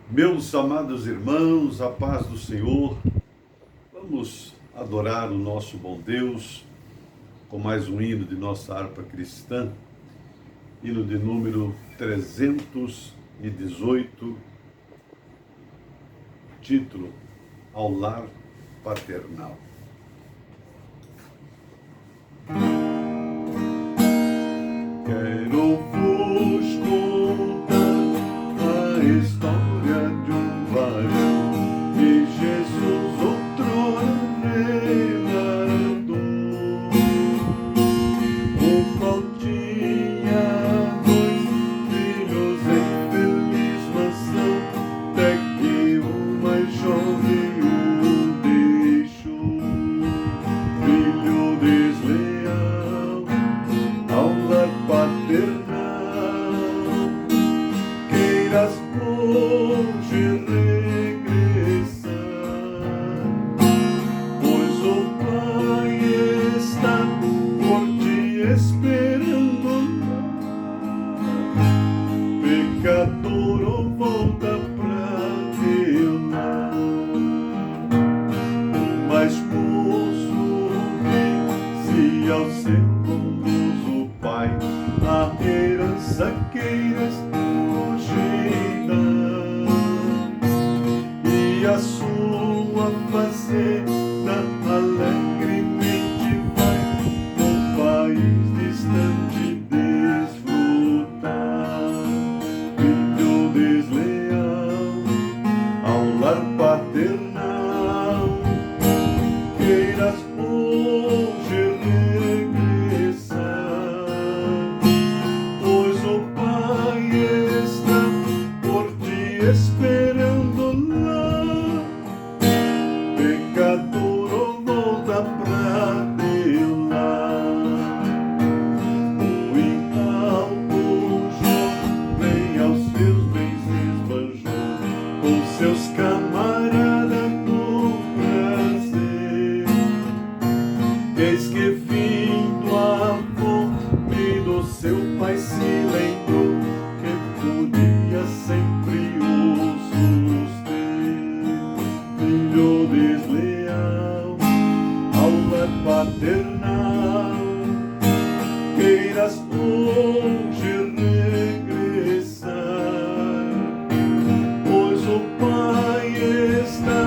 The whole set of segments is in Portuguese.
Meus amados irmãos, a paz do Senhor, vamos adorar o nosso bom Deus com mais um hino de nossa harpa cristã, hino de número 318, título Ao Lar Paternal. Quero vos contar a história de um varão que Jesus outrora reladou, o qual tinha dois filhos em feliz mansão, até que o mais jovem o deixou. Filho desleal ao lar paternal, queiras hoje regressar, pois o Pai está por ti esperando lá. Pecador, ou volta pra teu lar. O mais moço disse ao seu confuso pai: a herança queiras hoje dar, e a sua fazenda alegremente vai no país distante desfrutar. Filho desleal ao lar paternal, queiras hoje regressar, pois o Pai está por ti esperando lá. Pecador, ou volta pra teu lar. O incauto jovem aos seus bens esbanjou, com seus camaradas no prazer. Eis que vindo a fome do seu pai se lembrou que podia sempre o suster. Filho desleal ao lar paternal, queiras hoje regressar, pois o Pai está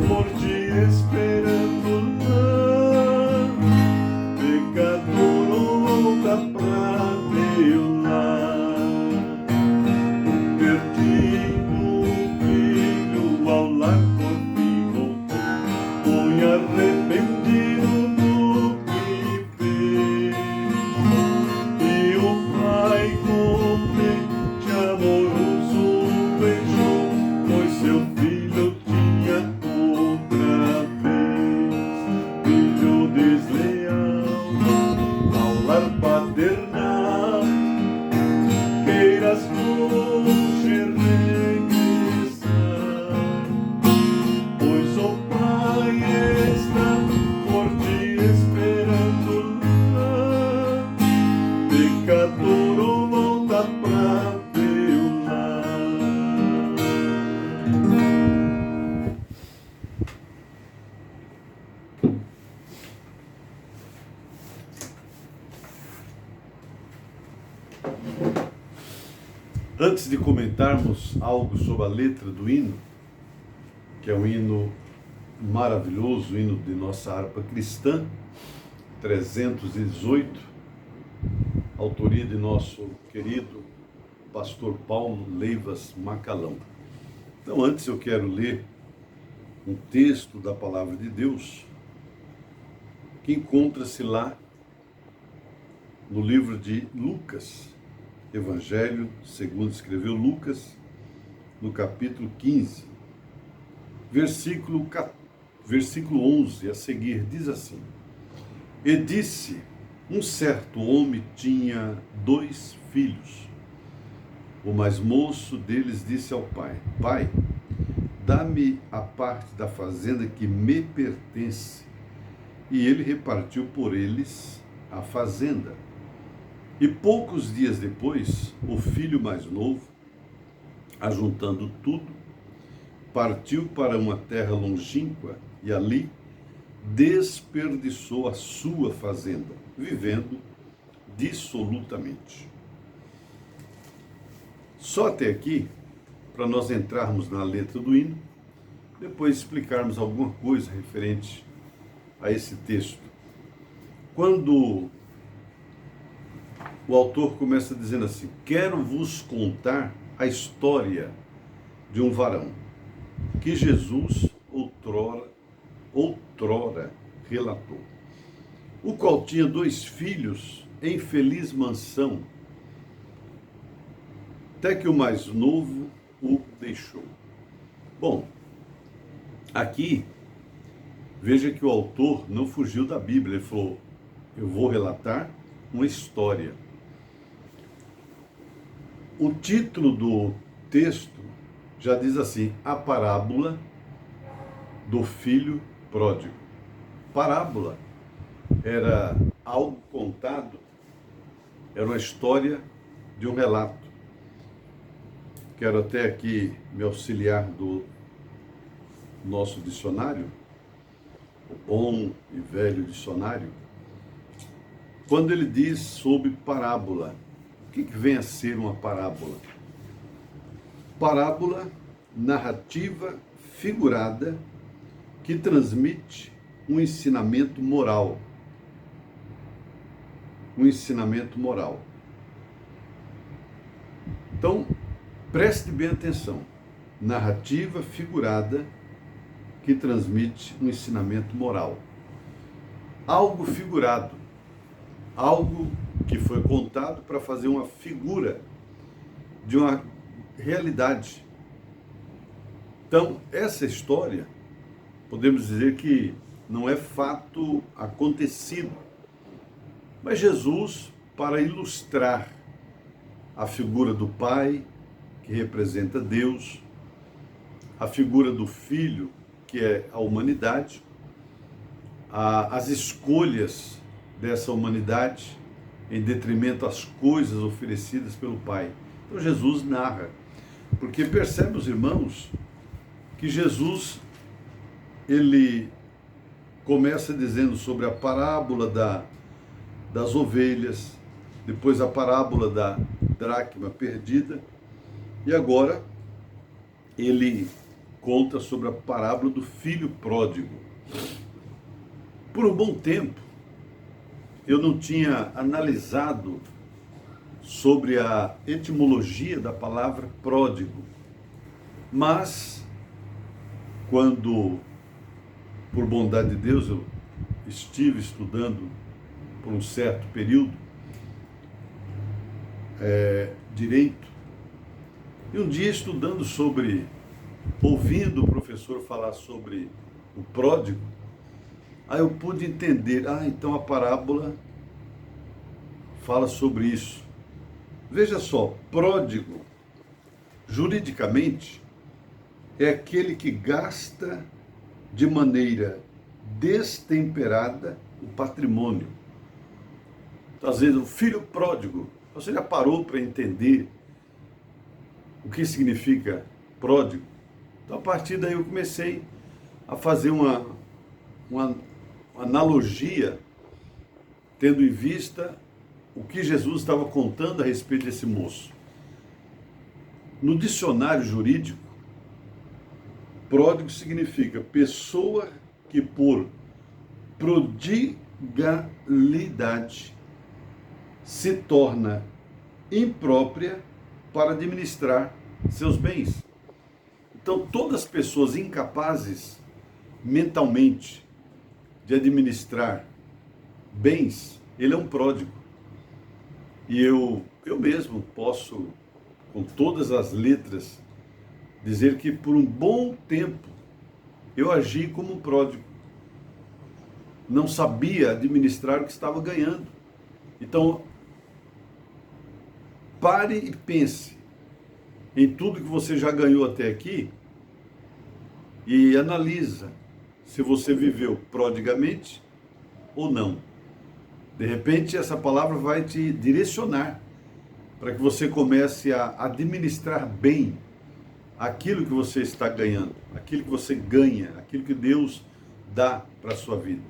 por ti esperando lá. Pecador, ou volta pra teu lar. O perdido filho ao lar por fim voltou, foi arrependido do que fez. E o pai contente, amoroso, beijou, pois seu filho tinha outra vez. Filho desleal ao lar paternal, queiras hoje regressar, pois o Pai está por ti esperando lá. Pecador, ou volta pra teu lar. Antes de comentarmos algo sobre a letra do hino, que é um hino maravilhoso, o hino de nossa harpa cristã, 318, autoria de nosso querido pastor Paulo Leivas Macalão. Então, antes eu quero ler um texto da palavra de Deus que encontra-se lá no livro de Lucas, Evangelho segundo escreveu Lucas, no capítulo 15, versículo 11 a seguir, diz assim: E disse, um certo homem tinha 2 filhos. O mais moço deles disse ao pai: Pai, dá-me a parte da fazenda que me pertence. E ele repartiu por eles a fazenda. E poucos dias depois, o filho mais novo, ajuntando tudo, partiu para uma terra longínqua e ali desperdiçou a sua fazenda, vivendo dissolutamente. Só até aqui, para nós entrarmos na letra do hino, depois explicarmos alguma coisa referente a esse texto. Quando o autor começa dizendo assim: quero vos contar a história de um varão que Jesus outrora relatou, o qual tinha 2 filhos em feliz mansão, até que o mais novo o deixou. Bom, aqui, veja que o autor não fugiu da Bíblia, ele falou: eu vou relatar uma história. O título do texto já diz assim: a parábola do filho pródigo. Parábola era algo contado, era uma história de um relato. Quero até aqui me auxiliar do nosso dicionário, o bom e velho dicionário, quando ele diz sobre parábola. O que vem a ser uma parábola? Parábola, narrativa figurada que transmite um ensinamento moral. Um ensinamento moral. Então, preste bem atenção. Narrativa figurada que transmite um ensinamento moral. Algo figurado. Algo que foi contado para fazer uma figura de uma realidade. Então, essa história, podemos dizer que não é fato acontecido. Mas Jesus, para ilustrar a figura do Pai, que representa Deus, a figura do Filho, que é a humanidade, as escolhas dessa humanidade em detrimento às coisas oferecidas pelo Pai. Então Jesus narra, porque percebe os irmãos que Jesus, ele começa dizendo sobre a parábola das ovelhas, depois a parábola da dracma perdida, e agora ele conta sobre a parábola do filho pródigo. Por um bom tempo, eu não tinha analisado sobre a etimologia da palavra pródigo, mas quando, por bondade de Deus, eu estive estudando por um certo período direito, e um dia estudando ouvindo o professor falar sobre o pródigo, aí eu pude entender, então a parábola fala sobre isso. Veja só, pródigo, juridicamente, é aquele que gasta de maneira destemperada o patrimônio. Então, às vezes, o filho pródigo, você já parou para entender o que significa pródigo? Então, a partir daí eu comecei a fazer uma analogia, tendo em vista o que Jesus estava contando a respeito desse moço. No dicionário jurídico, pródigo significa pessoa que por prodigalidade se torna imprópria para administrar seus bens. Então, todas as pessoas incapazes mentalmente de administrar bens, ele é um pródigo. E eu mesmo posso, com todas as letras, dizer que por um bom tempo eu agi como um pródigo. Não sabia administrar o que estava ganhando. Então, pare e pense em tudo que você já ganhou até aqui e analisa se você viveu prodigamente ou não. De repente, essa palavra vai te direcionar para que você comece a administrar bem aquilo que você está ganhando, aquilo que você ganha, aquilo que Deus dá para a sua vida.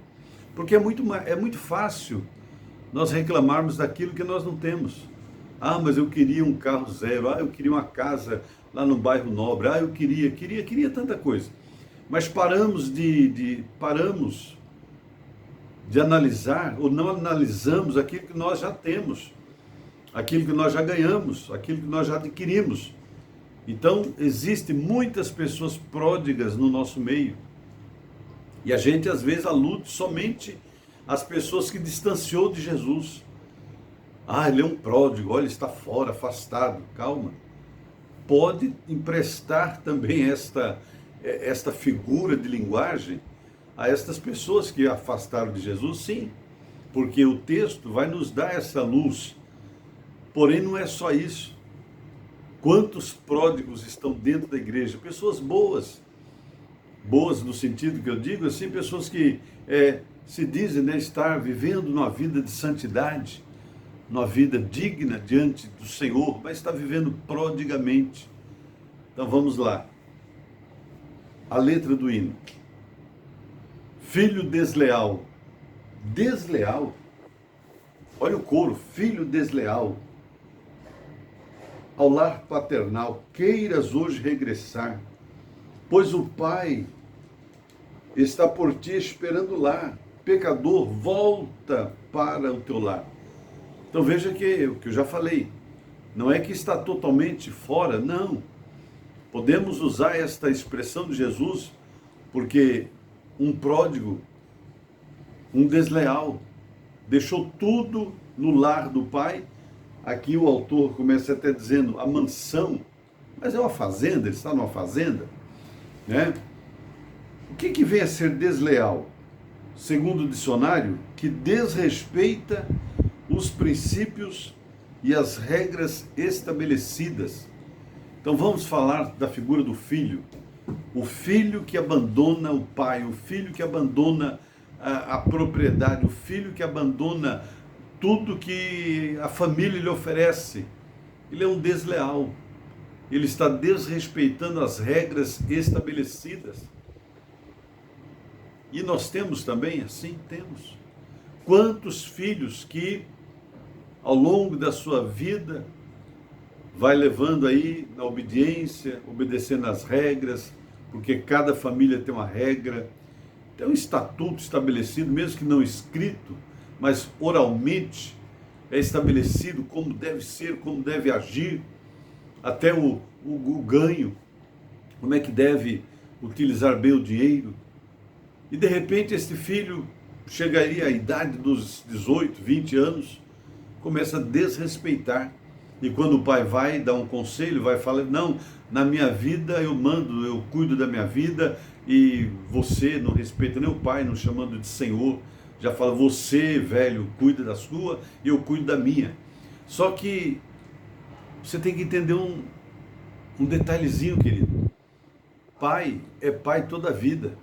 Porque é muito fácil nós reclamarmos daquilo que nós não temos. Ah, mas eu queria um carro zero, ah, eu queria uma casa lá no bairro Nobre, ah, eu queria tanta coisa. Mas paramos de analisar, ou não analisamos aquilo que nós já temos, aquilo que nós já ganhamos, aquilo que nós já adquirimos. Então, existem muitas pessoas pródigas no nosso meio. E a gente, às vezes, alude somente às pessoas que distanciou de Jesus. Ah, ele é um pródigo, olha, ele está fora, afastado. Calma. Pode emprestar também esta figura de linguagem a estas pessoas que afastaram de Jesus, sim. Porque o texto vai nos dar essa luz. Porém, não é só isso. Quantos pródigos estão dentro da igreja? Pessoas boas. Boas no sentido que eu digo, assim, pessoas que se dizem, né, estar vivendo uma vida de santidade, uma vida digna diante do Senhor, mas está vivendo prodigamente. Então vamos lá. A letra do hino. Filho desleal. Desleal? Olha o coro, filho desleal. Ao lar paternal, queiras hoje regressar, pois o Pai está por ti esperando lá. Pecador, volta para o teu lar. Então veja que o que eu já falei, não é que está totalmente fora, não. Podemos usar esta expressão de Jesus, porque um pródigo, um desleal, deixou tudo no lar do Pai. Aqui o autor começa até dizendo a mansão, mas é uma fazenda, ele está numa fazenda, né? O que vem a ser desleal? Segundo o dicionário, que desrespeita os princípios e as regras estabelecidas. Então vamos falar da figura do filho. O filho que abandona o pai, o filho que abandona a propriedade, o filho que abandona tudo que a família lhe oferece. Ele é um desleal. Ele está desrespeitando as regras estabelecidas. E nós temos também, assim, temos. Quantos filhos que, ao longo da sua vida, vai levando aí na obediência, obedecendo às regras, porque cada família tem uma regra, tem um estatuto estabelecido, mesmo que não escrito, mas oralmente é estabelecido como deve ser, como deve agir, até o ganho, como é que deve utilizar bem o dinheiro. E de repente este filho chegaria à idade dos 18, 20 anos, começa a desrespeitar. E quando o pai vai dar um conselho, vai falar, não, na minha vida eu mando, eu cuido da minha vida, e você não respeita nem o pai, não chamando de senhor, já fala, você, velho, cuida da sua e eu cuido da minha. Só que você tem que entender um detalhezinho, querido. Pai é pai toda a vida.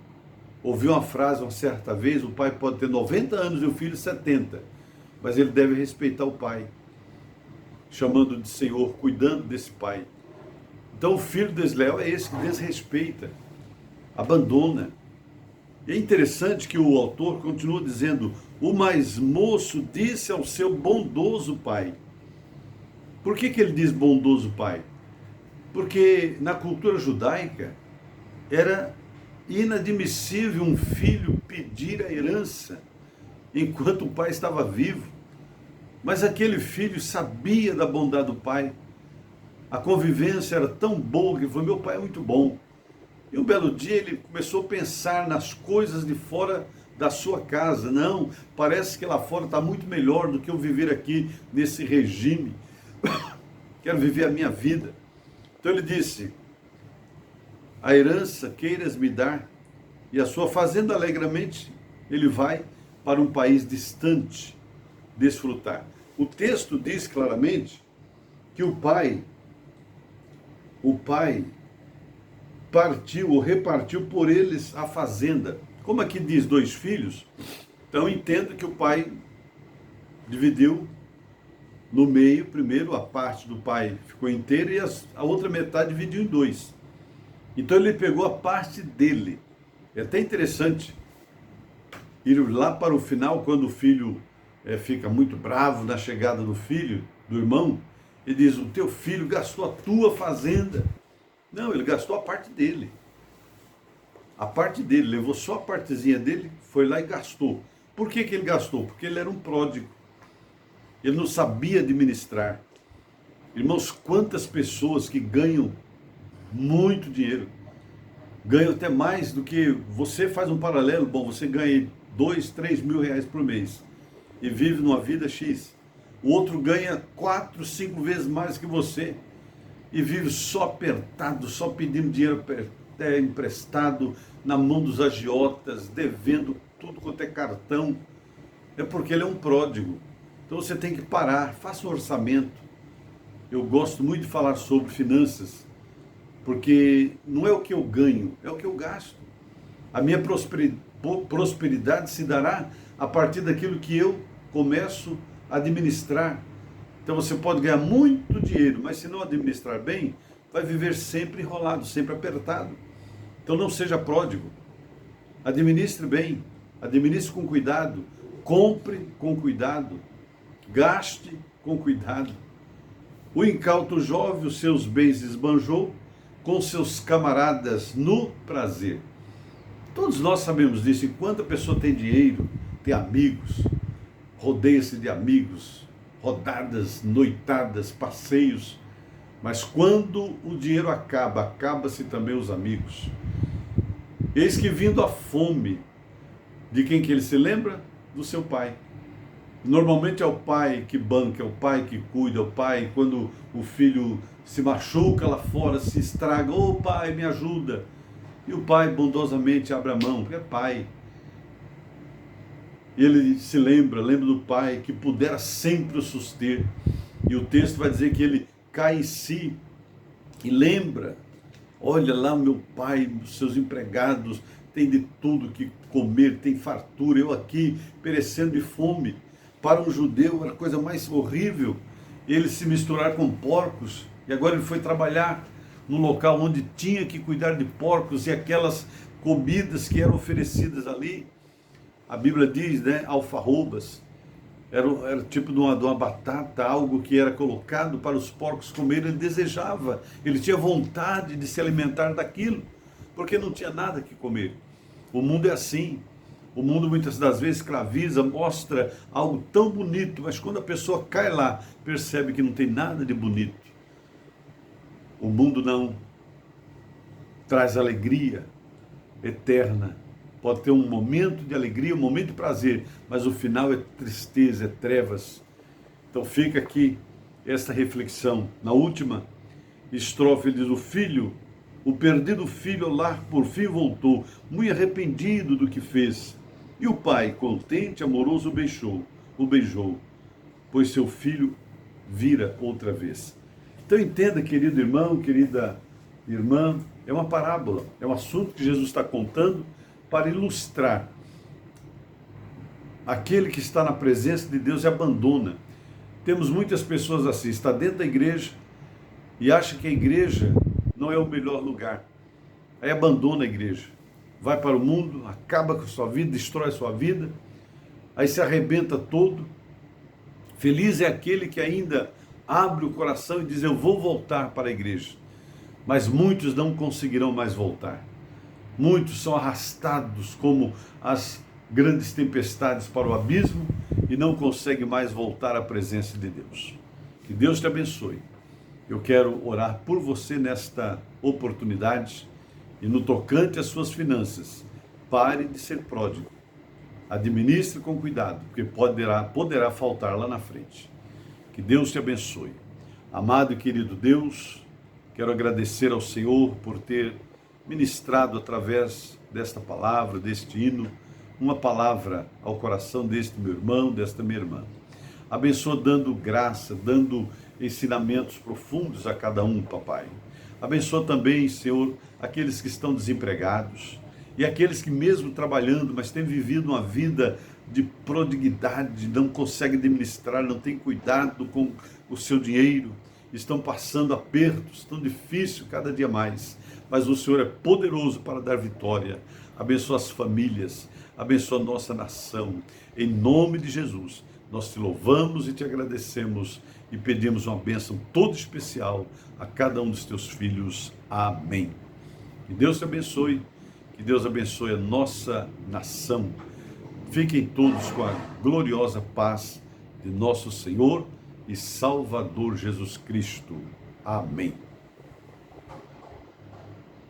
Ouvi uma frase uma certa vez, o pai pode ter 90 anos e o filho 70, mas ele deve respeitar o pai, chamando de senhor, cuidando desse pai. Então o filho desleal é esse que desrespeita, abandona. E é interessante que o autor continua dizendo, o mais moço disse ao seu bondoso pai. Por que ele diz bondoso pai? Porque na cultura judaica era inadmissível um filho pedir a herança enquanto o pai estava vivo. Mas aquele filho sabia da bondade do pai. A convivência era tão boa que ele falou, meu pai é muito bom. E um belo dia ele começou a pensar nas coisas de fora da sua casa. Não, parece que lá fora está muito melhor do que eu viver aqui nesse regime. Quero viver a minha vida. Então ele disse, a herança queiras me dar, e a sua fazenda alegremente, ele vai para um país distante desfrutar. O texto diz claramente que o pai partiu ou repartiu por eles a fazenda. Como aqui diz 2 filhos, então entenda que o pai dividiu no meio, primeiro a parte do pai ficou inteira e a outra metade dividiu em 2. Então ele pegou a parte dele. É até interessante ir lá para o final, quando o filho fica muito bravo na chegada do filho, do irmão, ele diz: o teu filho gastou a tua fazenda. Não, ele gastou a parte dele. A parte dele, levou só a partezinha dele, foi lá e gastou. Por que ele gastou? Porque ele era um pródigo. Ele não sabia administrar. Irmãos, quantas pessoas que ganham muito dinheiro, ganham até mais do que você. Faz um paralelo, bom, você ganha 2, 3 mil reais por mês e vive numa vida X. O outro ganha 4, 5 vezes mais que você e vive só apertado, só pedindo dinheiro emprestado na mão dos agiotas, devendo tudo quanto é cartão. É porque ele é um pródigo. Então você tem que parar, faça um orçamento. Eu gosto muito de falar sobre finanças, porque não é o que eu ganho, é o que eu gasto. A minha prosperidade se dará a partir daquilo que eu começo a administrar. Então você pode ganhar muito dinheiro, mas se não administrar bem, vai viver sempre enrolado, sempre apertado. Então não seja pródigo. Administre bem, administre com cuidado, compre com cuidado, gaste com cuidado. O incauto jovem os seus bens esbanjou, com seus camaradas no prazer. Todos nós sabemos disso. Enquanto a pessoa tem dinheiro, tem amigos, rodeia-se de amigos, rodadas, noitadas, passeios. Mas quando o dinheiro acaba, acaba-se também os amigos. Eis que vindo a fome, de quem que ele se lembra? Do seu pai. Normalmente é o pai que banca, é o pai que cuida, é o pai quando o filho se machuca lá fora, se estraga, ô pai, me ajuda. E o pai bondosamente abre a mão, porque é pai. Ele se lembra do pai que pudera sempre o suster. E o texto vai dizer que ele cai em si e lembra: olha lá meu pai, os seus empregados, tem de tudo que comer, tem fartura, eu aqui perecendo de fome. Para um judeu era a coisa mais horrível ele se misturar com porcos, e agora ele foi trabalhar no local onde tinha que cuidar de porcos, e aquelas comidas que eram oferecidas ali, a Bíblia diz, né, alfarrobas, era tipo de uma batata, algo que era colocado para os porcos comerem. Ele desejava, ele tinha vontade de se alimentar daquilo, porque não tinha nada que comer. O mundo é assim. O mundo muitas das vezes escraviza, mostra algo tão bonito, mas quando a pessoa cai lá, percebe que não tem nada de bonito. O mundo não traz alegria eterna. Pode ter um momento de alegria, um momento de prazer, mas o final é tristeza, é trevas. Então fica aqui essa reflexão. Na última estrofe ele diz: o perdido filho ao lar por fim voltou, muito arrependido do que fez. E o pai, contente, amoroso, o beijou, pois seu filho vira outra vez. Então entenda, querido irmão, querida irmã, é uma parábola, é um assunto que Jesus está contando para ilustrar aquele que está na presença de Deus e abandona. Temos muitas pessoas assim, está dentro da igreja e acha que a igreja não é o melhor lugar. Aí abandona a igreja, vai para o mundo, acaba com a sua vida, destrói a sua vida, aí se arrebenta todo. Feliz é aquele que ainda abre o coração e diz: eu vou voltar para a igreja. Mas muitos não conseguirão mais voltar. Muitos são arrastados como as grandes tempestades para o abismo e não conseguem mais voltar à presença de Deus. Que Deus te abençoe. Eu quero orar por você nesta oportunidade e no tocante às suas finanças. Pare de ser pródigo. Administre com cuidado, porque poderá faltar lá na frente. Que Deus te abençoe. Amado e querido Deus, quero agradecer ao Senhor por ter ministrado através desta palavra, deste hino, uma palavra ao coração deste meu irmão, desta minha irmã. Abençoa dando graça, dando ensinamentos profundos a cada um, papai. Abençoa também, Senhor, aqueles que estão desempregados e aqueles que mesmo trabalhando, mas têm vivido uma vida de prodiguidade, não conseguem administrar, não têm cuidado com o seu dinheiro, estão passando apertos, tão difícil cada dia mais. mas o Senhor é poderoso para dar vitória. Abençoa as famílias, abençoa a nossa nação. Em nome de Jesus, nós te louvamos e te agradecemos e pedimos uma bênção toda especial a cada um dos teus filhos. Amém. Que Deus te abençoe, que Deus abençoe a nossa nação. Fiquem todos com a gloriosa paz de nosso Senhor e Salvador Jesus Cristo. Amém.